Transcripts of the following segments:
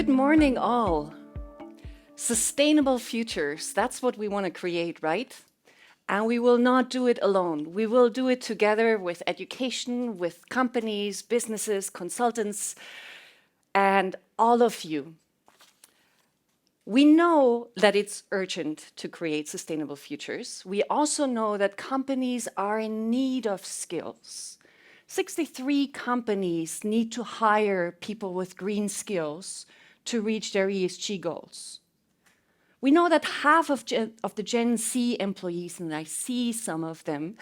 Good morning, all. Sustainable futures, that's what we want to create, right? And we will not do it alone. We will do it together with education, with companies, businesses, consultants, and all of you. We know that it's urgent to create sustainable futures. We also know that companies are in need of skills. 63 companies need to hire people with green skills to reach their ESG goals. We know that half of the Gen Z employees, and I see some of them,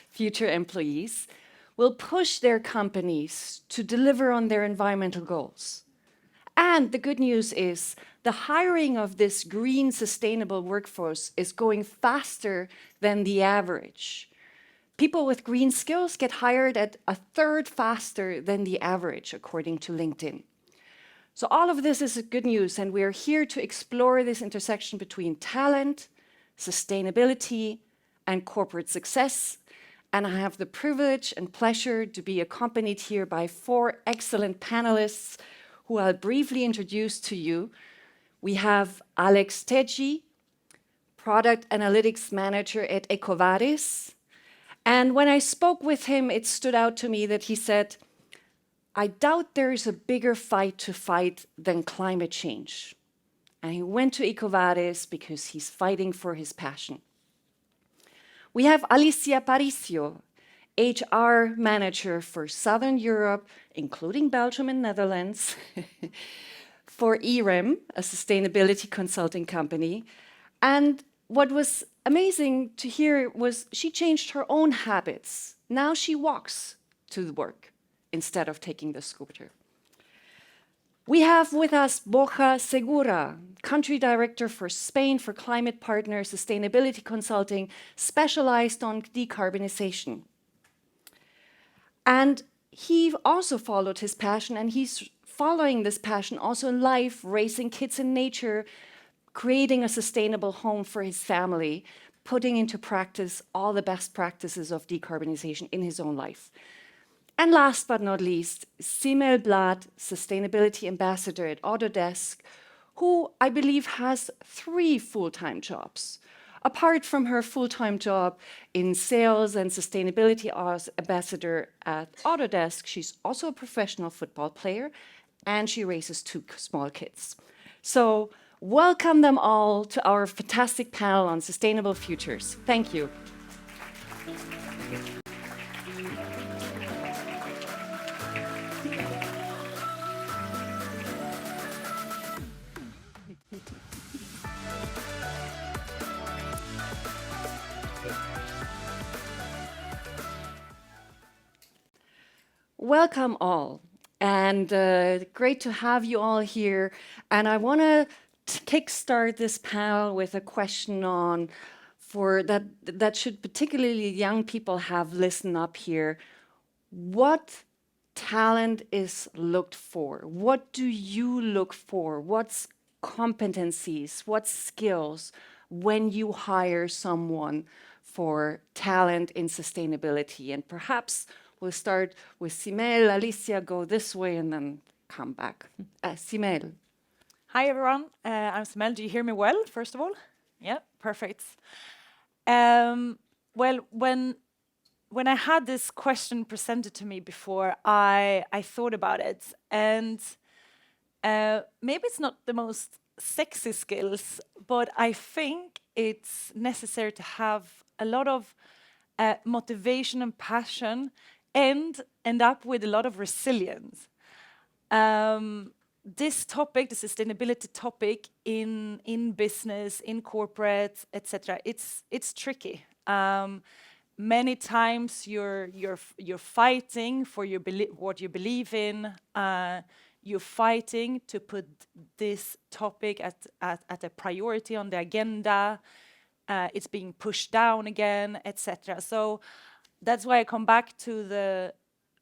future employees, will push their companies to deliver on their environmental goals. And the good news is the hiring of this green, sustainable workforce is going faster than the average. People with green skills get hired at a third faster than the average, according to LinkedIn. So all of this is good news, and we are here to explore this intersection between talent, sustainability, and corporate success. And I have the privilege and pleasure to be accompanied here by 4 excellent panelists who I'll briefly introduce to you. We have Alex Téchy, Product Analytics Manager at Ecovadis. And when I spoke with him, it stood out to me that he said, I doubt there is a bigger fight to fight than climate change. And he went to Ecovadis because he's fighting for his passion. We have Alicia Paricio, HR manager for Southern Europe, including Belgium and Netherlands, for EREM, a sustainability consulting company. And what was amazing to hear was she changed her own habits. Now she walks to the work instead of taking the scooter. We have with us Borja Segura, country director for Spain for ClimatePartner Sustainability Consulting, specialized on decarbonization. And he also followed his passion, and he's following this passion also in life, raising kids in nature, creating a sustainable home for his family, putting into practice all the best practices of decarbonization in his own life. And last but not least, Ximel Bladh, Sustainability Ambassador at Autodesk, who I believe has 3 full-time jobs. Apart from her full-time job in sales and sustainability as ambassador at Autodesk, she's also a professional football player, and she raises 2 small kids. So welcome them all to our fantastic panel on sustainable futures. Thank you. Welcome all, and great to have you all here. And I want to kickstart this panel with a question on that should particularly young people have listened up here. What talent is looked for? What do you look for? What's competencies? What skills when you hire someone for talent in sustainability? And perhaps we'll start with Ximel. Alicia, go this way and then come back. Ximel. Hi, everyone. I'm Ximel. Do you hear me well, first of all? Yeah, perfect. Well, when I had this question presented to me before, I thought about it. And maybe it's not the most sexy skills, but I think it's necessary to have a lot of motivation and passion and end up with a lot of resilience. This topic, the sustainability topic in business, in corporate, etc., it's tricky. Many times you're fighting for what you believe in. You're fighting to put this topic at a priority on the agenda. It's being pushed down again, etc. So that's why I come back to the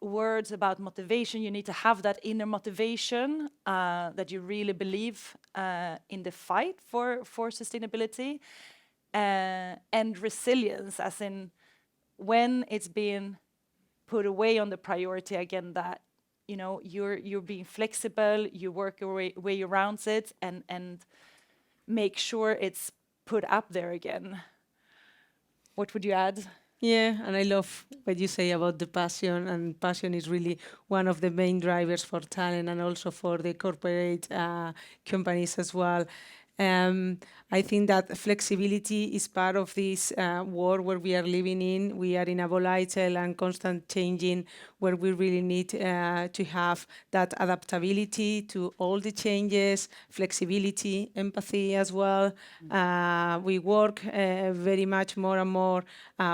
words about motivation. You need to have that inner motivation that you really believe in the fight for sustainability, and resilience, as in when it's being put away on the priority agenda, you're being flexible, you work your way around it, and make sure it's put up there again. What would you add? Yeah, and I love what you say about the passion, and passion is really one of the main drivers for talent and also for the corporate companies as well. Um, I think that flexibility is part of this world where we are living in. We are in a volatile and constant changing, where we really need to have that adaptability to all the changes, flexibility, empathy as well. We work very much more and more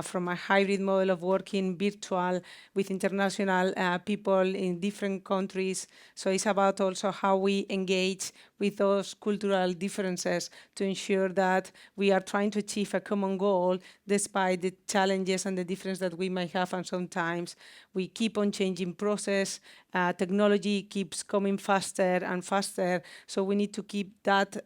from a hybrid model of working virtual with international people in different countries. So it's about also how we engage with those cultural differences to ensure that we are trying to achieve a common goal despite the challenges and the difference that we might have. And sometimes we keep on changing process. Technology keeps coming faster and faster. So we need to keep that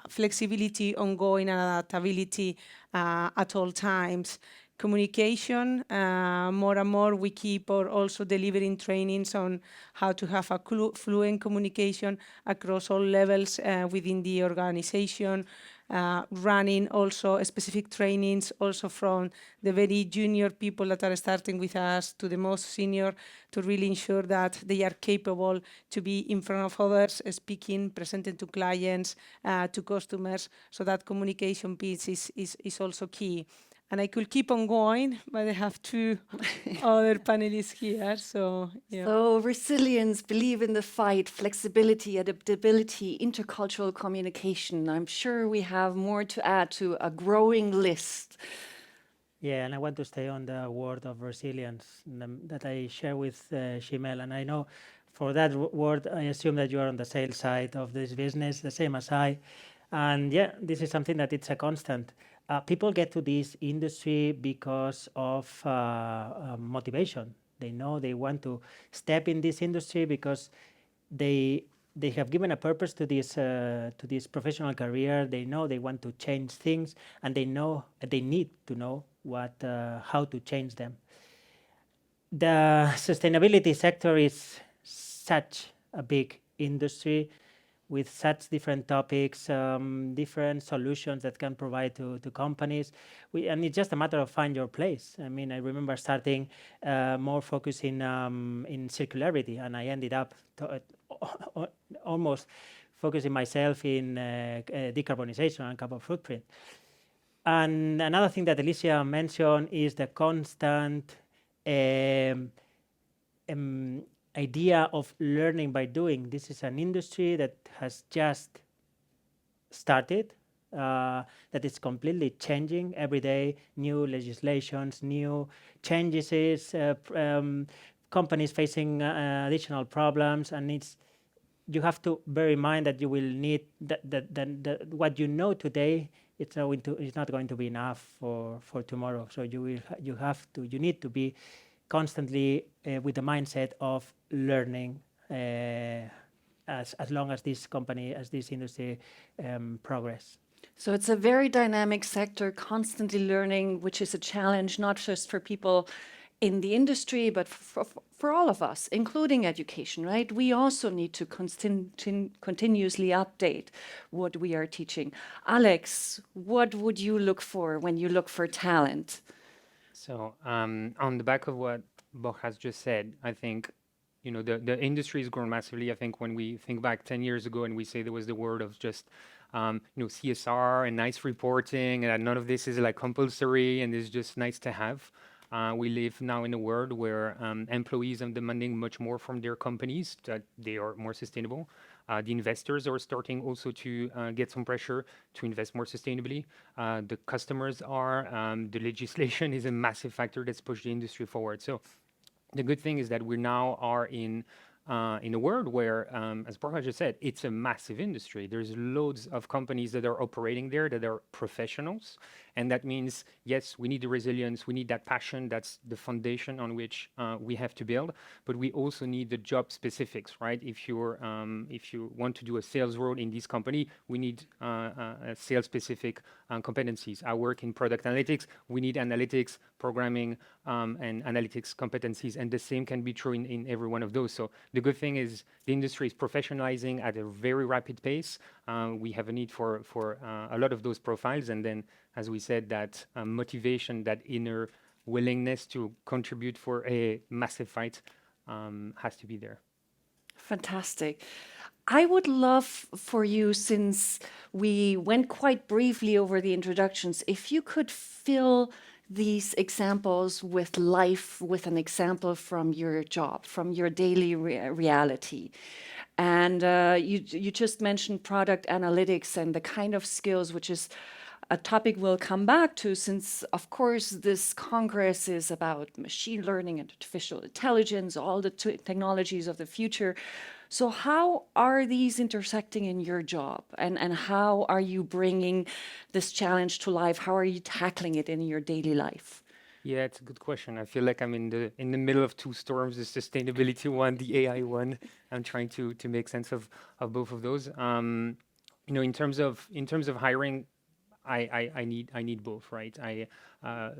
flexibility ongoing and adaptability at all times. Communication, more and more we keep also delivering trainings on how to have a fluent communication across all levels within the organization, running also specific trainings also from the very junior people that are starting with us to the most senior, to really ensure that they are capable to be in front of others, speaking, presenting to clients, to customers. So that communication piece is also key. And I could keep on going, but I have two other panelists here, so yeah. So resilience, believe in the fight, flexibility, adaptability, intercultural communication. I'm sure we have more to add to a growing list. Yeah, and I want to stay on the word of resilience that I share with Ximel. And I know for that word, I assume that you are on the sales side of this business, the same as I. And yeah, this is something that it's a constant. People get to this industry because of motivation. They know they want to step in this industry because they have given a purpose to this professional career. They know they want to change things, and they know they need to know how to change them. The sustainability sector is such a big industry with such different topics, different solutions that can provide to companies. And it's just a matter of find your place. I mean, I remember starting more focus in circularity, and I ended up almost focusing myself in decarbonization and carbon footprint. And another thing that Alicia mentioned is the constant idea of learning by doing. This is an industry that has just started, that is completely changing every day, new legislations, new changes, companies facing additional problems, and you have to bear in mind that you will need that what you know today, it's not going to be enough for tomorrow. So you need to be constantly with the mindset of learning as long as this industry progress. So it's a very dynamic sector, constantly learning, which is a challenge not just for people in the industry, but for all of us, including education, right? We also need to continuously update what we are teaching. Alex, what would you look for when you look for talent? So on the back of what Borja has just said, I think, the industry has grown massively. I think when we think back 10 years ago and we say there was the word of just, CSR and nice reporting, and that none of this is like compulsory and is just nice to have. We live now in a world where employees are demanding much more from their companies, that they are more sustainable. The investors are starting also to get some pressure to invest more sustainably. The customers are. The legislation is a massive factor that's pushed the industry forward. So the good thing is that we now are in a world where, as Borja just said, it's a massive industry. There's loads of companies that are operating there that are professionals. And that means, yes, we need the resilience, we need that passion. That's the foundation on which we have to build. But we also need the job specifics, right? If you want to do a sales role in this company, we need sales specific competencies. I work in product analytics. We need analytics, programming, and analytics competencies, and the same can be true in every one of those. So the good thing is the industry is professionalizing at a very rapid pace. We have a need for a lot of those profiles, and then, as we said, that motivation, that inner willingness to contribute for a massive fight has to be there. Fantastic. I would love for you, since we went quite briefly over the introductions, if you could fill these examples with life, with an example from your job, from your daily reality. And you just mentioned product analytics and the kind of skills, which is a topic we'll come back to, since, of course, this Congress is about machine learning and artificial intelligence, all the technologies of the future. So how are these intersecting in your job? And how are you bringing this challenge to life? How are you tackling it in your daily life? Yeah, it's a good question. I feel like I'm in the middle of two storms: the sustainability one, the AI one. I'm trying to make sense of both of those. In terms of hiring, I need both, right? I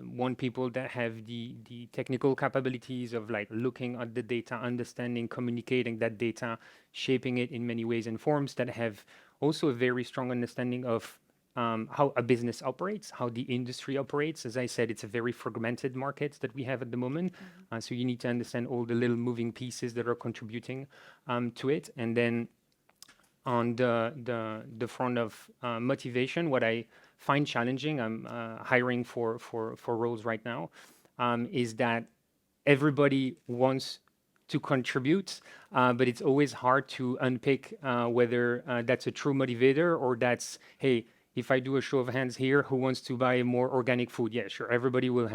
want people that have the technical capabilities of like looking at the data, understanding, communicating that data, shaping it in many ways and forms, that have also a very strong understanding of how a business operates, how the industry operates. As I said, it's a very fragmented market that we have at the moment. So you need to understand all the little moving pieces that are contributing to it. And then on the front of motivation, what I find challenging, I'm hiring for roles right now, is that everybody wants to contribute, but it's always hard to unpick whether that's a true motivator or that's, hey, if I do a show of hands here, who wants to buy more organic food? Yeah, sure. Everybody will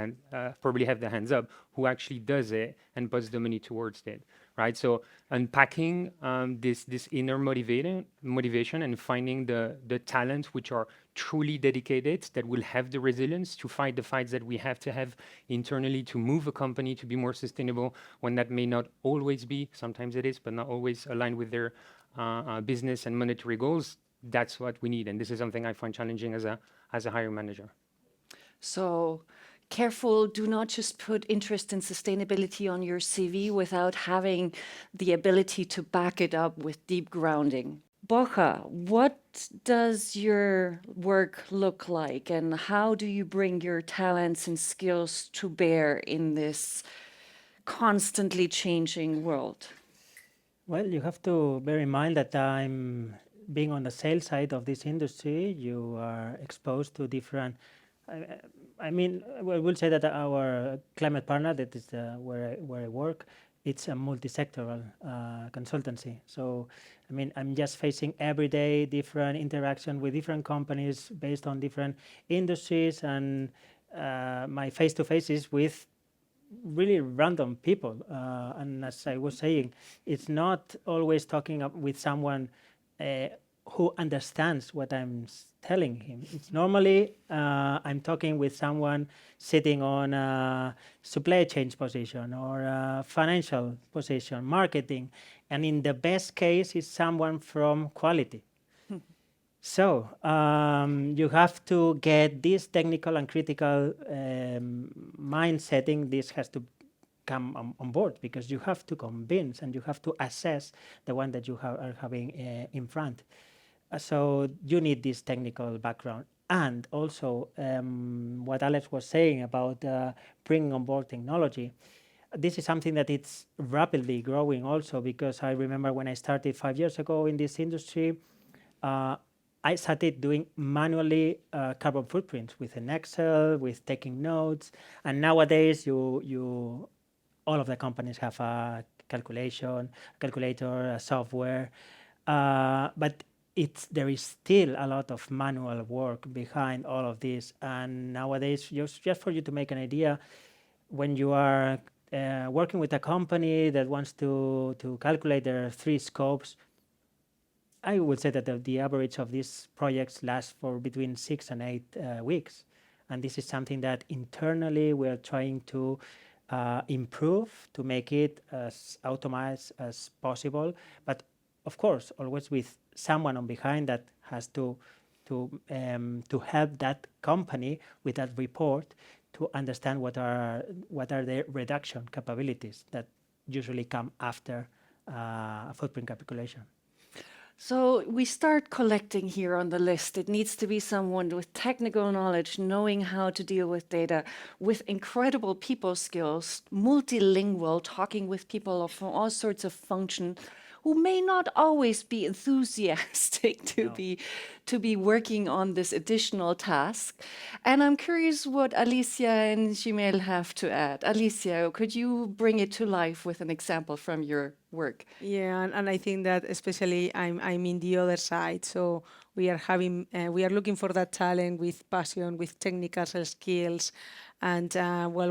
probably have their hands up. Who actually does it and puts the money towards it, right? So unpacking this inner motivation and finding the talents which are truly dedicated, that will have the resilience to fight the fights that we have to have internally to move a company to be more sustainable, when that may not always be. Sometimes it is, but not always aligned with their business and monetary goals. That's what we need, and this is something I find challenging as a hiring manager. So careful, do not just put interest in sustainability on your CV without having the ability to back it up with deep grounding. Borja, what does your work look like, and how do you bring your talents and skills to bear in this constantly changing world? Well, you have to bear in mind that I'm being on the sales side of this industry. You are exposed to different. I mean, I will say that our ClimatePartner, that is where I work, it's a multi-sectoral consultancy. So, I mean, I'm just facing every day different interaction with different companies based on different industries, and my face-to-face is with really random people. And as I was saying, it's not always talking with someone who understands what I'm telling him. It's normally I'm talking with someone sitting on a supply chain position or a financial position, marketing, and in the best case, it's someone from quality. So you have to get this technical and critical mind setting. This has to come on board, because you have to convince and you have to assess the one that you are having in front. So you need this technical background. And also what Alex was saying about bringing on board technology. This is something that it's rapidly growing also, because I remember when I started 5 years ago in this industry, I started doing manually carbon footprints with an Excel, with taking notes, and nowadays all of the companies have a calculator, a software, but there is still a lot of manual work behind all of this. And nowadays, just for you to make an idea, when you are working with a company that wants to calculate their 3 scopes, I would say that the average of these projects lasts for between 6 and 8 weeks. And this is something that internally we're trying to improve, to make it as automated as possible. But of course, always with someone on behind that has to help that company with that report to understand what are the reduction capabilities that usually come after a footprint calculation. So we start collecting here on the list. It needs to be someone with technical knowledge, knowing how to deal with data, with incredible people skills, multilingual, talking with people from all sorts of functions, who may not always be enthusiastic to be working on this additional task. And I'm curious what Alicia and Ximel have to add. Alicia, could you bring it to life with an example from your work? Yeah, and I think that especially I'm in the other side. So we are looking for that talent with passion, with technical skills, and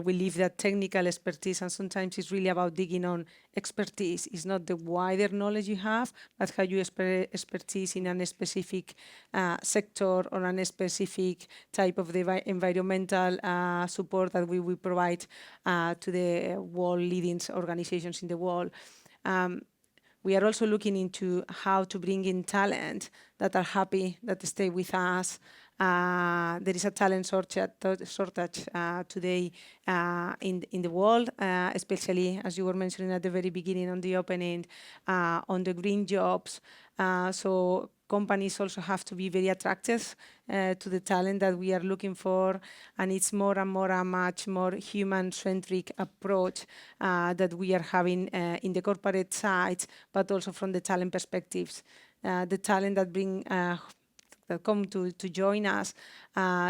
we leave that technical expertise. And sometimes it's really about digging on expertise. It's not the wider knowledge you have, but how you expertise in a specific sector or a specific type of the environmental support that we will provide to the world leading organizations in the world. We are also looking into how to bring in talent that are happy, that stay with us. There is a talent shortage today in the world, especially as you were mentioning at the very beginning on the opening, on the green jobs. So companies also have to be very attractive to the talent that we are looking for, and it's more and more a much more human-centric approach that we are having in the corporate side, but also from the talent perspectives. The talent that come to join us,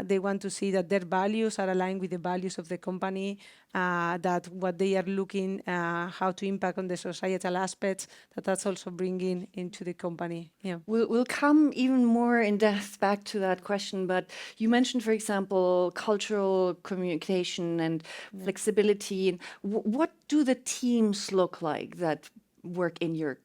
they want to see that their values are aligned with the values of the company, that what they are looking, how to impact on the societal aspects, that's also bringing into the company. Yeah. We'll come even more in depth back to that question, but you mentioned, for example, cultural communication and flexibility. What do the teams look like that work in your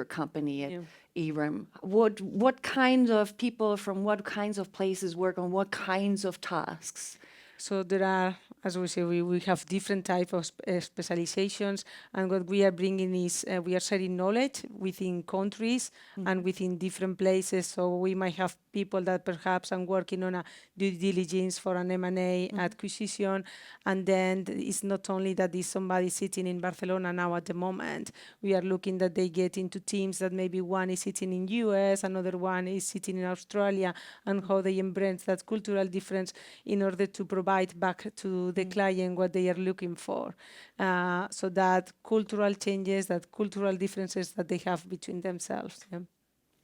company at EREM? What kind of people from what kinds of places work on what kinds of tasks? So there are, as we say, we have different types of specializations, and what we are bringing is we are sharing knowledge within countries and within different places. So we might have people that perhaps are working on a due diligence for an M&A acquisition, and then it's not only that is somebody sitting in Barcelona now at the moment. We are looking that they get into teams that maybe one is sitting in US, another one is sitting in Australia, and how they embrace that cultural difference in order to provide back to the client what they are looking for. So that cultural changes, that cultural differences that they have between themselves. Yeah.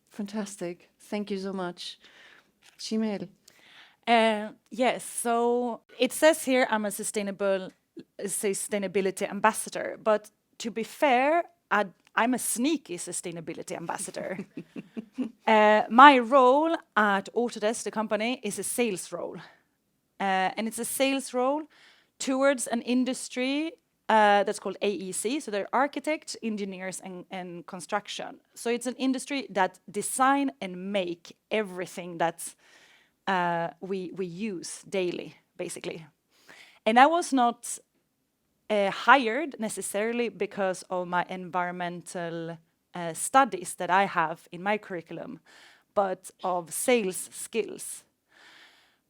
Fantastic. Thank you so much. Ximel. Yes, so it says here I'm a sustainability ambassador, but to be fair, I'm a sneaky sustainability ambassador. My role at Autodesk, the company, is a sales role. And it's a sales role towards an industry that's called AEC. So they're architects, engineers, and construction. So it's an industry that design and make everything that we use daily, basically. And I was not hired necessarily because of my environmental studies that I have in my curriculum, but of sales skills.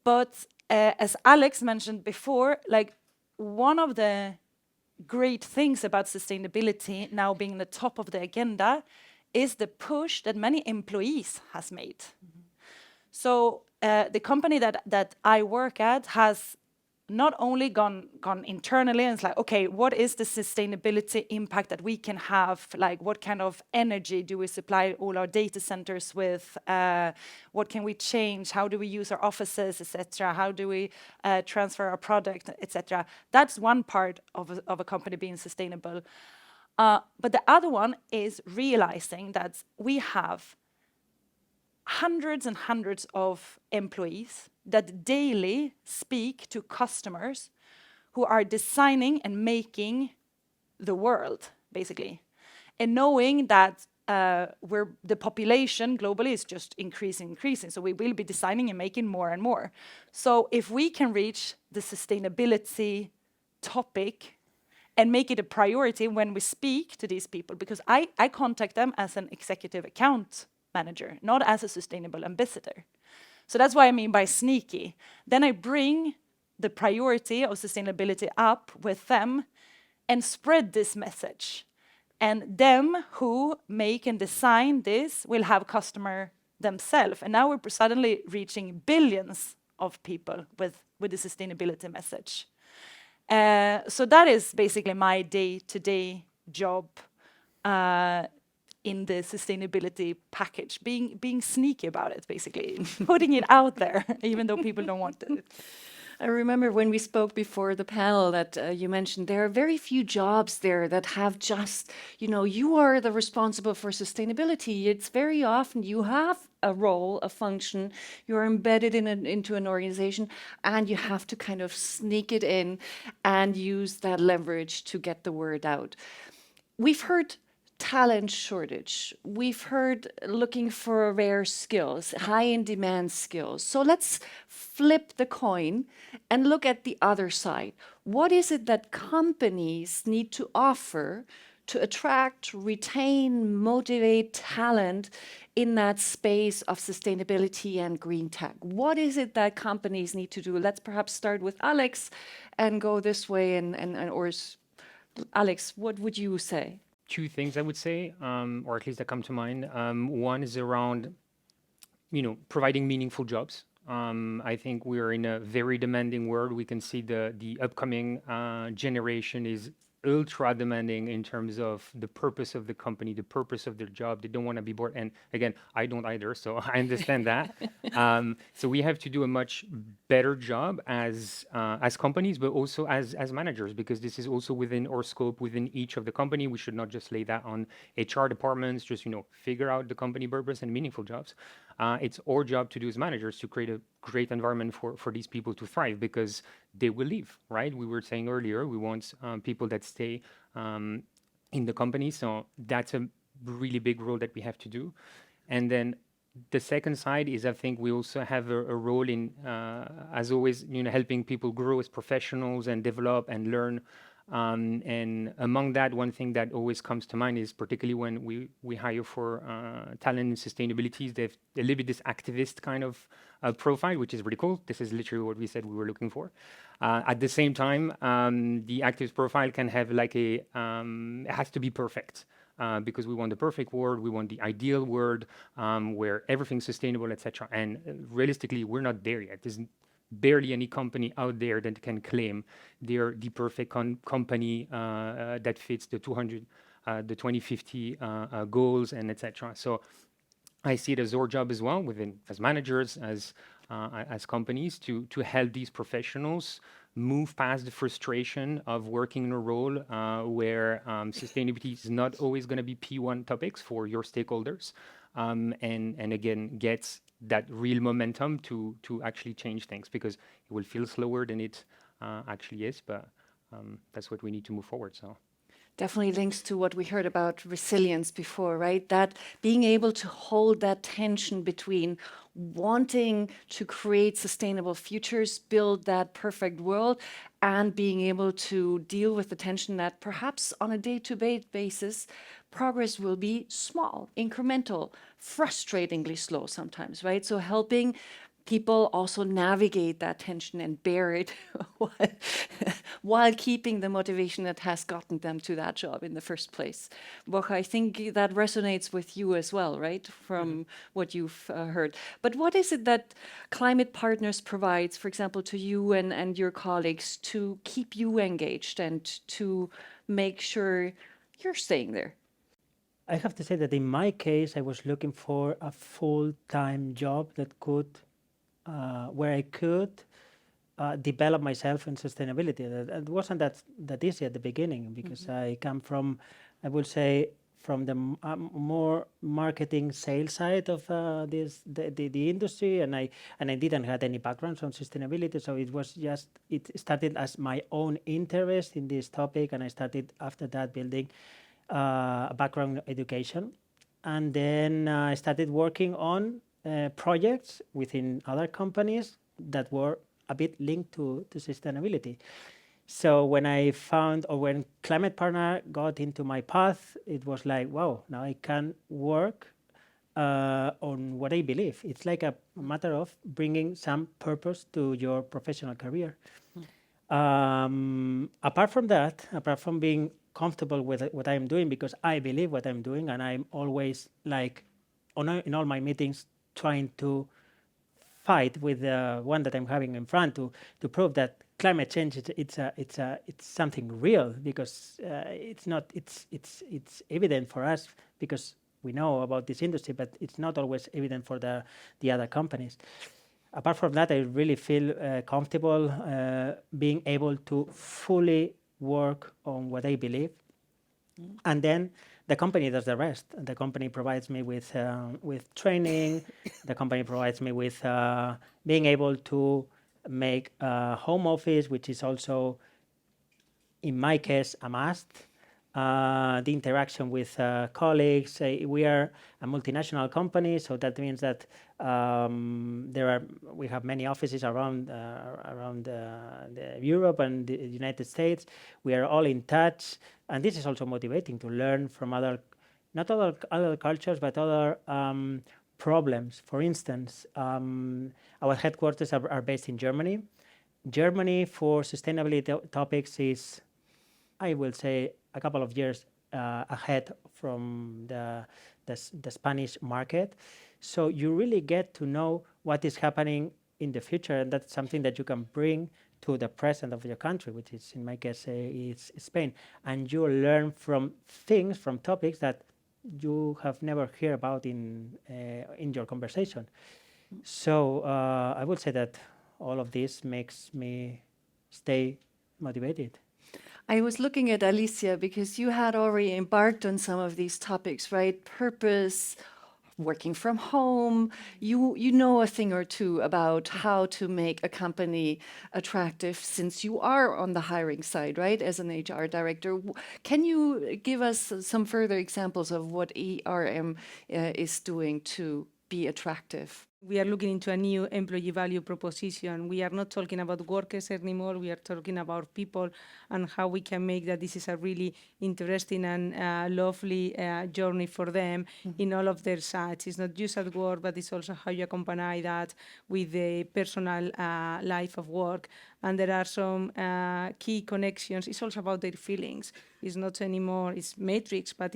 But as Alex mentioned before, like one of the great things about sustainability now being the top of the agenda is the push that many employees has made. So the company that I work at has not only gone internally and it's like, okay, what is the sustainability impact that we can have? Like, what kind of energy do we supply all our data centers with? What can we change? How do we use our offices, etc.? How do we transfer our product, etc.? That's one part of a company being sustainable. But the other one is realizing that we have hundreds and hundreds of employees that daily speak to customers who are designing and making the world, basically. And knowing that the population globally is just increasing. So we will be designing and making more and more. So if we can reach the sustainability topic and make it a priority when we speak to these people, because I contact them as an executive account manager, not as a sustainable ambassador. So that's what I mean by sneaky. Then I bring the priority of sustainability up with them and spread this message. And them who make and design this will have customer themselves. And now we're suddenly reaching billions of people with the sustainability message. So that is basically my day-to-day job in the sustainability package, being sneaky about it, basically, putting it out there, even though people don't want it. I remember when we spoke before the panel that you mentioned there are very few jobs there that have just, you are the responsible for sustainability. It's very often you have a role, a function, you're embedded into an organization, and you have to kind of sneak it in and use that leverage to get the word out. We've heard talent shortage. We've heard looking for rare skills, high in demand skills. So let's flip the coin and look at the other side. What is it that companies need to offer to attract, retain, motivate talent in that space of sustainability and green tech? What is it that companies need to do? Let's perhaps start with Alex and go this way or Alex, what would you say? Two things I would say, or at least that come to mind. One is around, providing meaningful jobs. I think we're in a very demanding world. We can see the upcoming generation is ultra demanding in terms of the purpose of the company, the purpose of their job. They don't want to be bored. And again, I don't either, so I understand that. So we have to do a much better job as companies, but also as managers, because this is also within our scope, within each of the company. We should not just lay that on HR departments, just figure out the company purpose and meaningful jobs. It's our job to do as managers to create a great environment for these people to thrive, because they will leave, right? We were saying earlier, we want people that stay in the company. So that's a really big role that we have to do. And then the second side is, I think we also have a role in, as always, helping people grow as professionals and develop and learn. And among that, one thing that always comes to mind is, particularly when we hire for talent in sustainability, they have a little bit this activist kind of profile, which is really cool. This is literally what we said we were looking for. At the same time, the activist profile can have it has to be perfect. Because we want the perfect world, we want the ideal world where everything's sustainable, etc. And realistically, we're not there yet. There's barely any company out there that can claim they're the perfect company that fits the 2050 goals and etc. So I see it as our job as well, as managers, as companies, to help these professionals move past the frustration of working in a role where sustainability is not always going to be P1 topics for your stakeholders, and again gets that real momentum to actually change things, because it will feel slower than it actually is, but that's what we need to move forward. So definitely links to what we heard about resilience before, right? That being able to hold that tension between wanting to create sustainable futures, build that perfect world, and being able to deal with the tension that perhaps on a day-to-day basis, progress will be small, incremental, frustratingly slow sometimes, right? So helping people also navigate that tension and bear it while keeping the motivation that has gotten them to that job in the first place. Borja, I think that resonates with you as well, right? From what you've heard. But what is it that ClimatePartners provides, for example, to you and your colleagues to keep you engaged and to make sure you're staying there? I have to say that in my case, I was looking for a full-time job that could, where I could develop myself in sustainability. It wasn't that easy at the beginning, because I come from, I would say, from the more marketing sales side of the industry, and I didn't have any background on sustainability, so it started as my own interest in this topic, and I started after that building a background education, and then I started working on projects within other companies that were a bit linked to sustainability. So when I found, or when ClimatePartner got into my path, it was like, wow, now I can work on what I believe. It's like a matter of bringing some purpose to your professional career. Apart from that, apart from being comfortable with what I'm doing, because I believe what I'm doing, and I'm always like, in all my meetings, trying to fight with the one that I'm having in front to prove that climate change it's something real, because it's evident for us because we know about this industry, but it's not always evident for the other companies. Apart from that, I really feel comfortable being able to fully work on what I believe, and then the company does the rest. The company provides me with training. The company provides me with being able to make home office, which is also, in my case, a must. The interaction with colleagues. We are a multinational company, so that means that we have many offices around Europe and the United States. We are all in touch, and this is also motivating to learn from not other cultures, but other problems. For instance, our headquarters are based in Germany. Germany for sustainability topics is, I will say, a couple of years ahead from the Spanish market. So you really get to know what is happening in the future, and that's something that you can bring to the present of your country, which is, in my case, is Spain. And you learn from topics that you have never heard about in your conversation. So I would say that all of this makes me stay motivated. I was looking at Alicia because you had already embarked on some of these topics, right? Purpose, working from home. You know a thing or two about how to make a company attractive, since you are on the hiring side, right? As an HR director, can you give us some further examples of what ERM is doing to be attractive? We are looking into a new employee value proposition. We are not talking about workers anymore. We are talking about people and how we can make that this is a really interesting and lovely journey for them in all of their sides. It's not just at work, but it's also how you accompany that with the personal life of work. And there are some key connections. It's also about their feelings. It's not anymore, it's matrix, but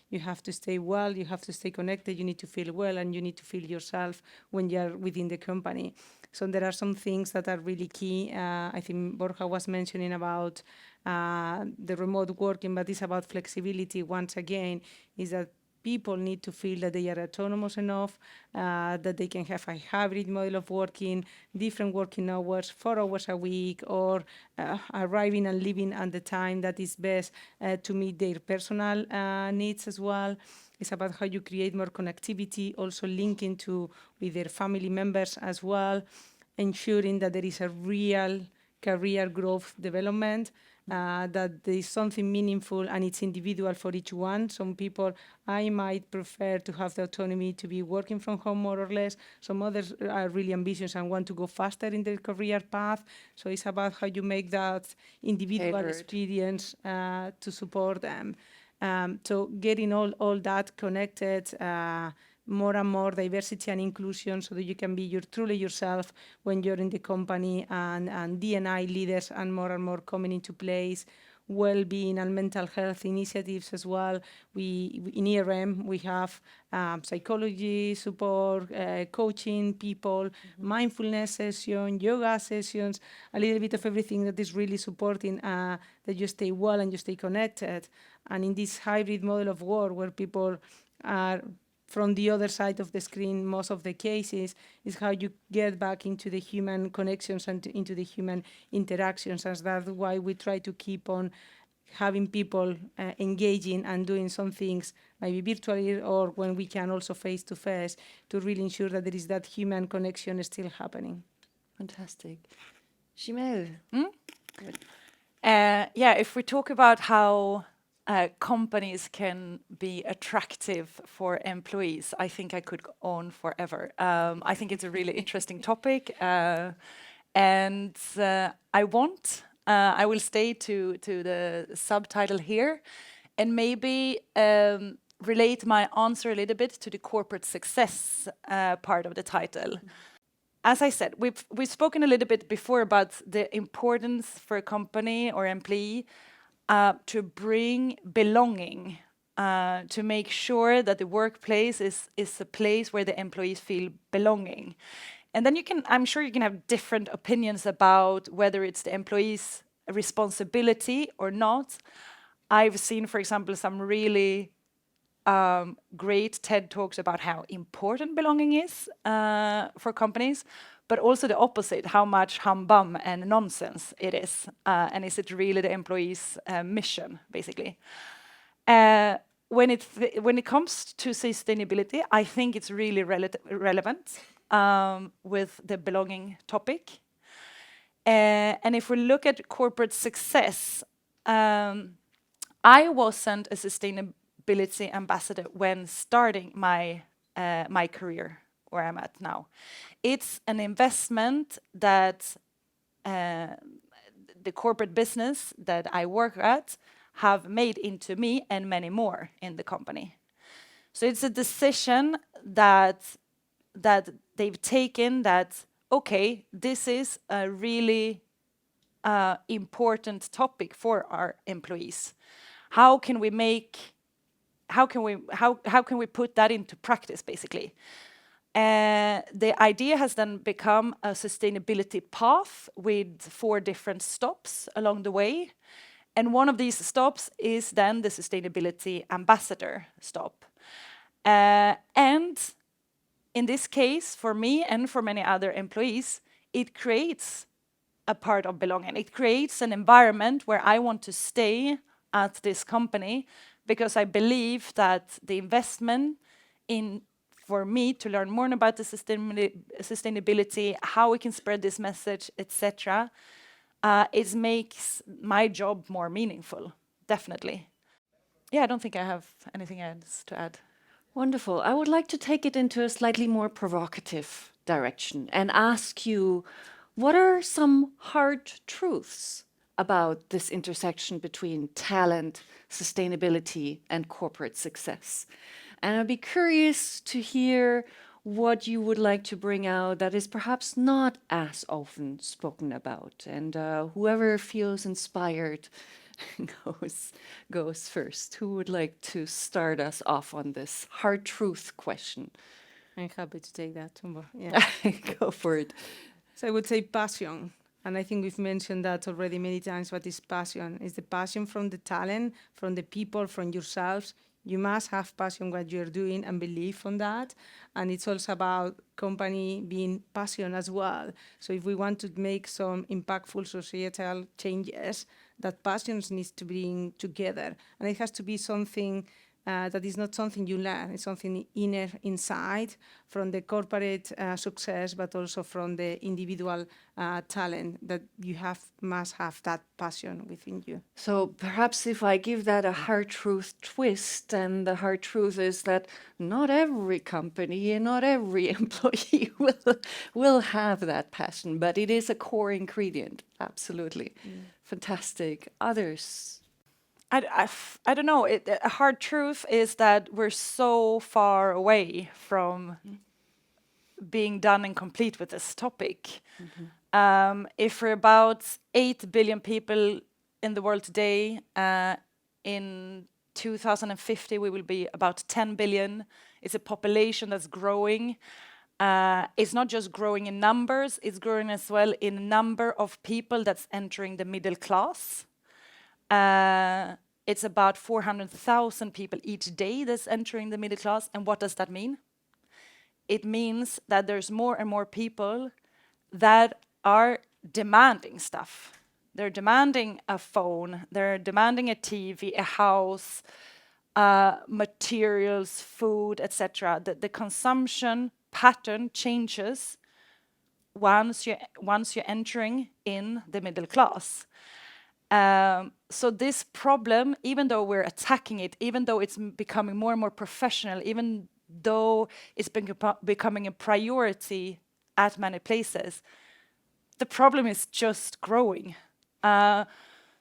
you have to stay well, you have to stay connected, you need to feel well, and you need to feel yourself when you're within the company. So there are some things that are really key. I think Borja was mentioning about the remote working, but it's about flexibility once again, is that people need to feel that they are autonomous enough, that they can have a hybrid model of working, different working hours, 4 hours a week, or arriving and leaving at the time that is best to meet their personal needs as well. It's about how you create more connectivity, also linking with their family members as well, ensuring that there is a real career growth development, that there is something meaningful and it's individual for each one. Some people, I might prefer to have the autonomy to be working from home more or less. Some others are really ambitious and want to go faster in their career path. So it's about how you make that individual Tailored. experience to support them. So getting all that connected, more and more diversity and inclusion, so that you can be truly yourself when you're in the company, and D&I leaders and more coming into place. Well-being and mental health initiatives as well. In ERM, we have psychology support, coaching people, mindfulness session, yoga sessions, a little bit of everything that is really supporting that you stay well and you stay connected. And in this hybrid model of work where people are from the other side of the screen, most of the cases, is how you get back into the human connections and into the human interactions. And that's why we try to keep on having people engaging and doing some things, maybe virtually or when we can also face-to-face, to really ensure that there is that human connection still happening. Fantastic. Ximel. If we talk about how companies can be attractive for employees, I think I could go on forever. I think it's a really interesting topic, and I will stay to the subtitle here, and maybe relate my answer a little bit to the corporate success part of the title. as I said, we've spoken a little bit before about the importance for a company or employee to bring belonging, to make sure that the workplace is a place where the employees feel belonging. And then I'm sure you can have different opinions about whether it's the employee's responsibility or not. I've seen, for example, some really great TED Talks about how important belonging is for companies, but also the opposite, how much humbum and nonsense it is. And is it really the employee's mission, basically? When it comes to sustainability, I think it's really relevant with the belonging topic. And if we look at corporate success, I wasn't a sustainability ambassador when starting my my career where I'm at now. It's an investment that the corporate business that I work at have made into me and many more in the company. So it's a decision that they've taken that, okay, this is a really important topic for our employees. How can we put that into practice, basically? The idea has then become a sustainability path with 4 different stops along the way. And one of these stops is then the sustainability ambassador stop. And in this case, for me and for many other employees, it creates a part of belonging. It creates an environment where I want to stay at this company because I believe that the investment in for me to learn more about the sustainability, how we can spread this message, etc., it makes my job more meaningful, definitely. Yeah, I don't think I have anything else to add. Wonderful. I would like to take it into a slightly more provocative direction and ask you, what are some hard truths about this intersection between talent, sustainability, and corporate success? And I'd be curious to hear what you would like to bring out that is perhaps not as often spoken about. And whoever feels inspired goes first. Who would like to start us off on this hard truth question? I'm happy to take that, Tumbo. Yeah. Go for it. So I would say passion. And I think we've mentioned that already many times. What is passion? It's the passion from the talent, from the people, from yourselves. You must have passion what you're doing and believe on that. And it's also about company being passionate as well. So if we want to make some impactful societal changes, that passion needs to bring together. And it has to be something that is not something you learn. It's something inner inside from the corporate success, but also from the individual talent that you must have that passion within you. So perhaps if I give that a hard truth twist, and the hard truth is that not every company and not every employee will have that passion, but it is a core ingredient. Absolutely. Fantastic. Others? I don't know. A hard truth is that we're so far away from being done and complete with this topic. If we're about 8 billion people in the world today, in 2050 we will be about 10 billion. It's a population that's growing. It's not just growing in numbers, it's growing as well in number of people that's entering the middle class. It's about 400,000 people each day that's entering the middle class. And what does that mean? It means that there's more and more people that are demanding stuff. They're demanding a phone, they're demanding a TV, a house, materials, food, etc. The consumption pattern changes once you're entering in the middle class. So this problem, even though we're attacking it, even though it's becoming more and more professional, even though it's becoming a priority at many places, the problem is just growing.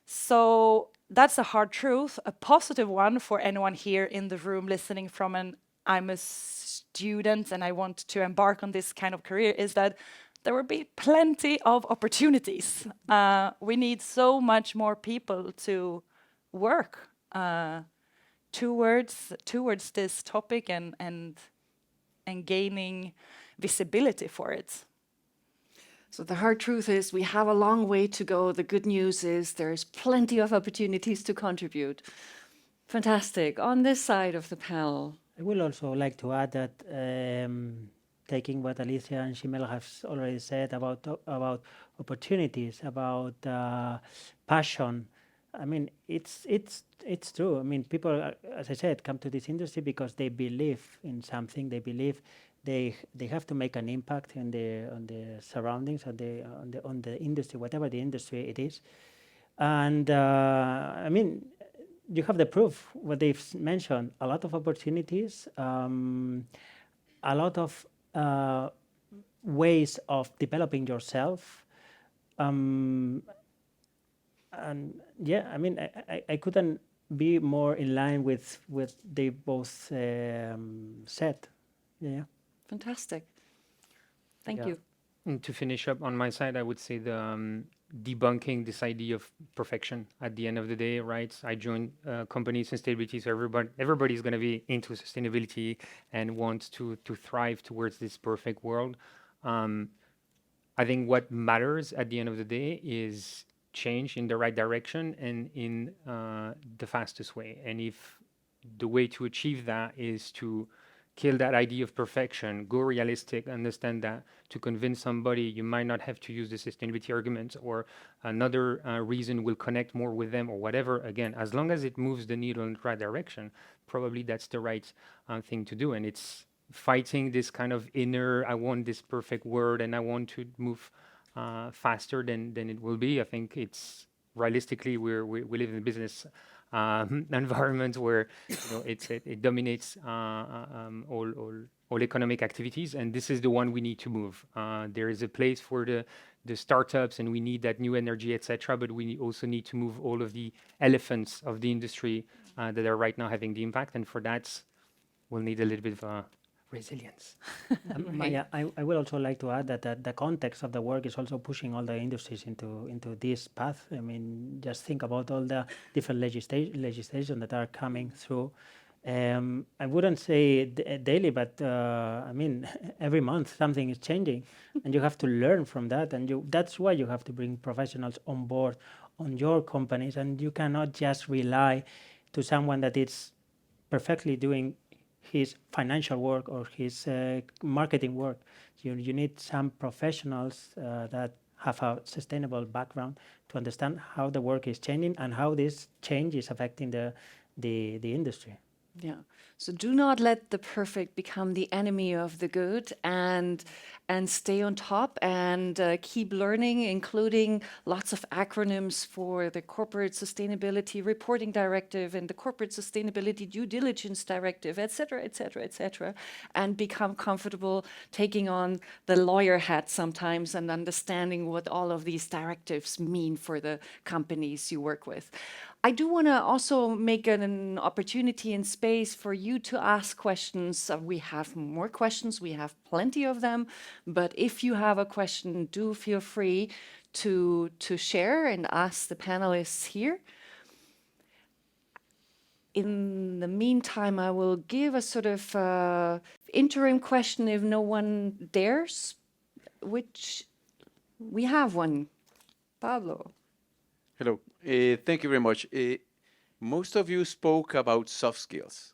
So that's a hard truth. A positive one for anyone here in the room listening from I'm a student and I want to embark on this kind of career is that there will be plenty of opportunities. We need so much more people to work towards this topic and gaining visibility for it. So the hard truth is we have a long way to go. The good news is there's plenty of opportunities to contribute. Fantastic. On this side of the panel. I will also like to add that taking what Alicia and Ximel have already said about opportunities, about passion. I mean, it's true. I mean, people, as I said, come to this industry because they believe in something. They believe they have to make an impact on the surroundings, on the industry, whatever the industry it is. And I mean, you have the proof. What they've mentioned: a lot of opportunities, a lot of ways of developing yourself. And yeah, I mean, I couldn't be more in line with what they both said. Yeah. Fantastic. Thank Yeah. you. And to finish up on my side, I would say the debunking this idea of perfection at the end of the day, right? I joined company sustainability, so everybody's going to be into sustainability and wants to thrive towards this perfect world. I think what matters at the end of the day is change in the right direction and in the fastest way. And if the way to achieve that is to kill that idea of perfection, go realistic, understand that to convince somebody you might not have to use the sustainability arguments or another reason will connect more with them or whatever. Again, as long as it moves the needle in the right direction, probably that's the right thing to do. And it's fighting this kind of inner, I want this perfect word and I want to move faster than it will be. I think it's realistically we live in a business environment where it dominates all economic activities, and this is the one we need to move. There is a place for the startups, and we need that new energy, etc. But we also need to move all of the elephants of the industry that are right now having the impact, and for that, we'll need a little bit of resilience. Maja, I would also like to add that the context of the work is also pushing all the industries into this path. I mean, just think about all the different legislation that are coming through. I wouldn't say daily, but I mean, every month something is changing, and you have to learn from that. And that's why you have to bring professionals on board on your companies, and you cannot just rely to someone that is perfectly doing his financial work or his marketing work. You need some professionals that have a sustainable background to understand how the work is changing and how this change is affecting the industry. Yeah. So do not let the perfect become the enemy of the good, and stay on top and keep learning, including lots of acronyms for the Corporate Sustainability Reporting Directive and the Corporate Sustainability Due Diligence Directive, et cetera, and become comfortable taking on the lawyer hat sometimes and understanding what all of these directives mean for the companies you work with. I do want to also make an opportunity and space for you to ask questions. We have more questions. We have plenty of them. But if you have a question, do feel free to share and ask the panelists here. In the meantime, I will give a sort of interim question if no one dares, which we have one. Pablo. Hello. Thank you very much. Most of you spoke about soft skills.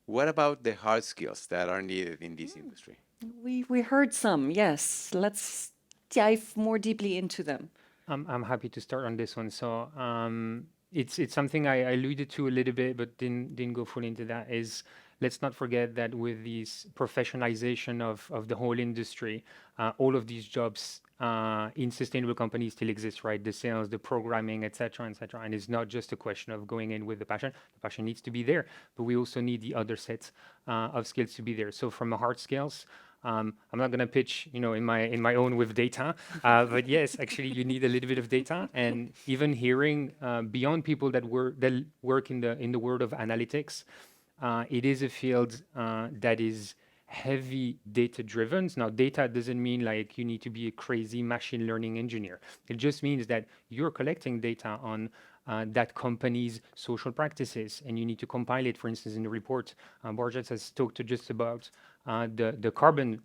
What about the hard skills that are needed in this industry? We heard some, yes. Let's dive more deeply into them. I'm happy to start on this one. So it's something I alluded to a little bit, but didn't go fully into that. Is let's not forget that with this professionalization of the whole industry, all of these jobs in sustainable companies still exist, right? The sales, the programming, etc., etc. And it's not just a question of going in with the passion. The passion needs to be there, but we also need the other sets of skills to be there. So from a hard skills, I'm not going to pitch, in my own with data, but yes, actually, you need a little bit of data, and even hearing beyond people that work in the world of analytics, it is a field that is heavy data driven. Now, data doesn't mean like you need to be a crazy machine learning engineer. It just means that you're collecting data on that company's social practices, and you need to compile it. For instance, in the report, Borja has talked to just about the carbon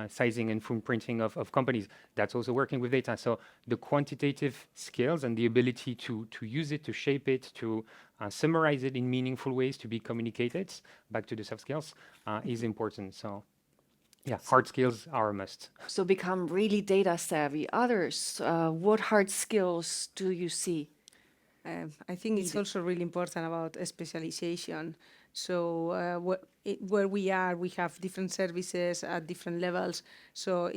sizing and footprinting of companies. That's also working with data. So the quantitative skills and the ability to use it, to shape it, to summarize it in meaningful ways to be communicated, back to the soft skills, is important. So yeah, hard skills are a must. So become really data savvy. Others, what hard skills do you see? I think it's also really important about specialization. So where we are, we have different services at different levels. So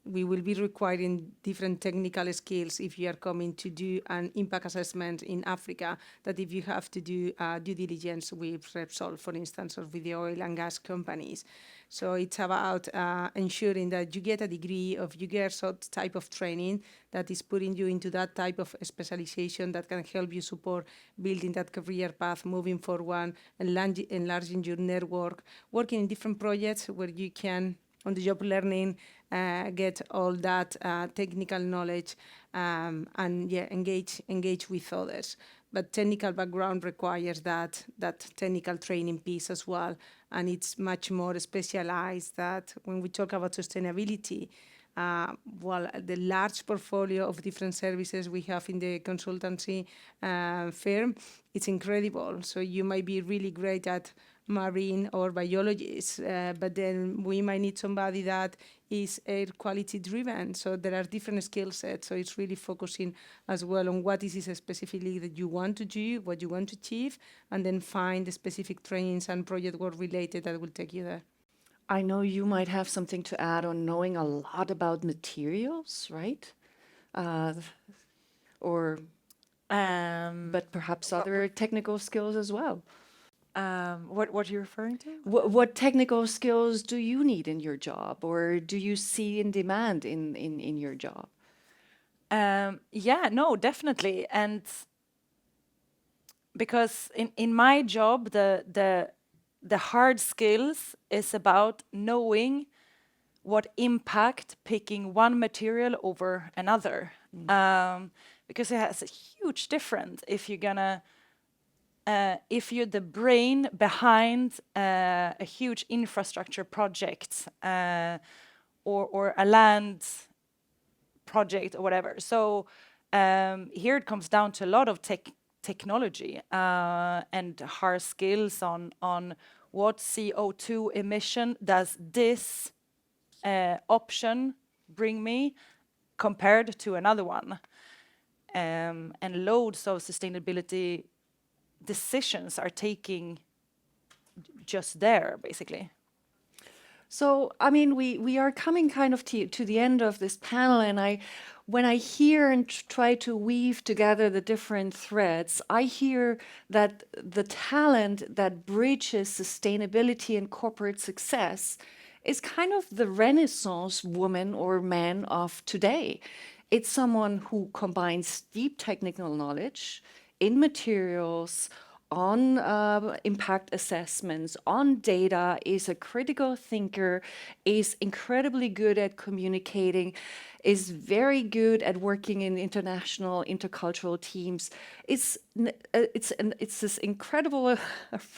we will be requiring different technical skills if you are coming to do an impact assessment in Africa, that if you have to do due diligence with Repsol, for instance, or with the oil and gas companies. So it's about ensuring that you get a degree of, you get some type of training that is putting you into that type of specialization that can help you support building that career path, moving forward, enlarging your network, working in different projects where you can, on the job learning, get all that technical knowledge and yeah, engage with others. But technical background requires that technical training piece as well, and it's much more specialized. That when we talk about sustainability, well, the large portfolio of different services we have in the consultancy firm, it's incredible. So you might be really great at marine or biologists, but then we might need somebody that is air quality driven. So there are different skill sets. So it's really focusing as well on what is it specifically that you want to do, what you want to achieve, and then find the specific trainings and project work related that will take you there. I know you might have something to add on knowing a lot about materials, right? Or, but perhaps other technical skills as well. What are you referring to? What technical skills do you need in your job, or do you see in demand in your job? Yeah, no, definitely. And because in my job, the hard skills is about knowing what impact picking one material over another. Because it has a huge difference if you're gonna if you're the brain behind a huge infrastructure project or a land project or whatever. So here it comes down to a lot of technology and hard skills on what CO2 emission does this option bring me compared to another one. And loads of sustainability decisions are taking just there, basically. So, I mean, we are coming kind of to the end of this panel, and when I hear and try to weave together the different threads, I hear that the talent that bridges sustainability and corporate success is kind of the Renaissance woman or man of today. It's someone who combines deep technical knowledge in materials, on impact assessments, on data, is a critical thinker, is incredibly good at communicating, is very good at working in international, intercultural teams. It's this incredible,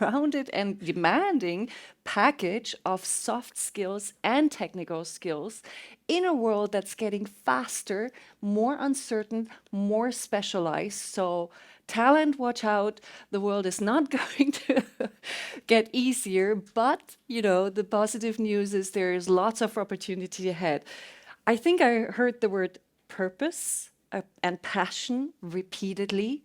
rounded and demanding package of soft skills and technical skills in a world that's getting faster, more uncertain, more specialized. So talent, watch out. The world is not going to get easier, but, you know, the positive news is there is lots of opportunity ahead. I think I heard the word purpose and passion repeatedly.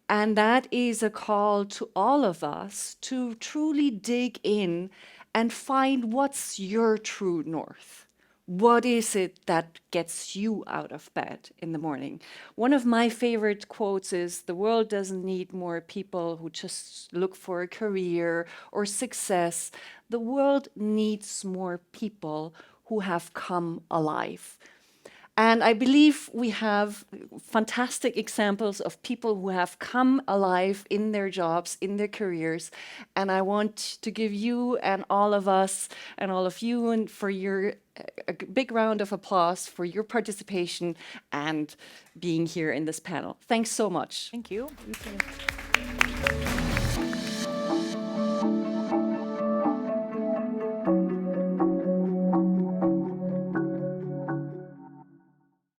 And that is a call to all of us to truly dig in and find what's your true north. What is it that gets you out of bed in the morning? One of my favorite quotes is, "The world doesn't need more people who just look for a career or success. The world needs more people who have come alive." And I believe we have fantastic examples of people who have come alive in their jobs, in their careers. And I want to give you and all of us and all of you and for your a big round of applause for your participation and being here in this panel. Thanks so much. Thank you.